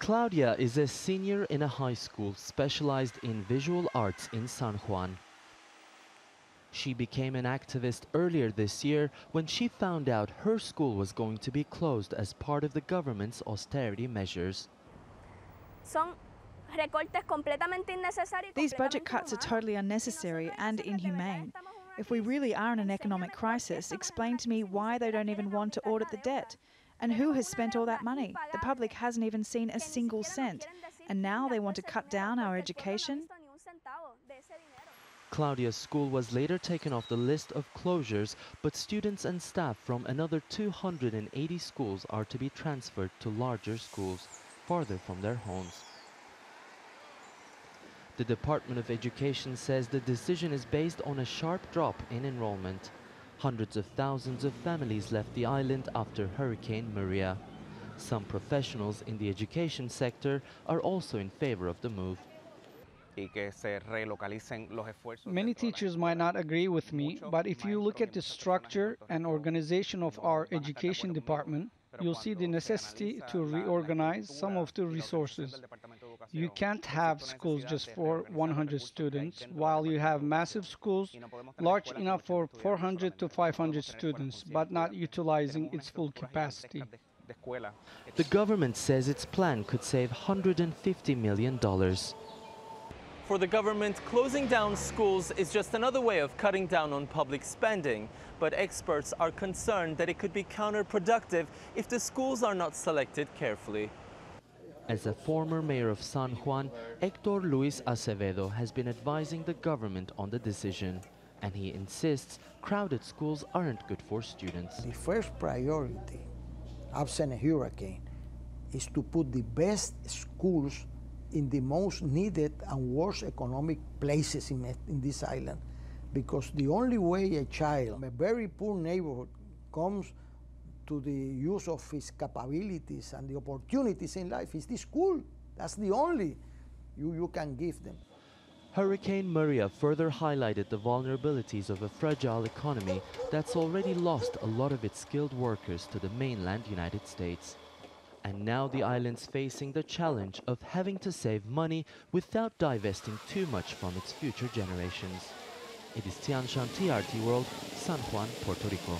Claudia is a senior in a high school specialized in visual arts in San Juan. She became an activist earlier this year when she found out her school was going to be closed as part of the government's austerity measures. These budget cuts are totally unnecessary and inhumane. If we really are in an economic crisis, explain to me why they don't even want to audit the debt. And who has spent all that money? The public hasn't even seen a single cent. And now they want to cut down our education? Claudia's school was later taken off the list of closures, but students and staff from another 280 schools are to be transferred to larger schools, farther from their homes. The Department of Education says the decision is based on a sharp drop in enrollment. Hundreds of thousands of families left the island after Hurricane Maria. Some professionals in the education sector are also in favor of the move. Many teachers might not agree with me, but if you look at the structure and organization of our education department, you'll see the necessity to reorganize some of the resources. You can't have schools just for 100 students, while you have massive schools large enough for 400 to 500 students, but not utilizing its full capacity. The government says its plan could save $150 million. For the government, closing down schools is just another way of cutting down on public spending. But experts are concerned that it could be counterproductive if the schools are not selected carefully. As a former mayor of San Juan, Héctor Luis Acevedo has been advising the government on the decision. And he insists crowded schools aren't good for students. The first priority, absent a hurricane, is to put the best schools in the most needed and worst economic places in this island. Because the only way a child from a very poor neighborhood comes to the use of his capabilities and the opportunities in life is the school. That's the only you can give them. Hurricane Maria further highlighted the vulnerabilities of a fragile economy that's already lost a lot of its skilled workers to the mainland United States. And now the island's facing the challenge of having to save money without divesting too much from its future generations. Ediz Tiyansan, TRT World, San Juan, Puerto Rico.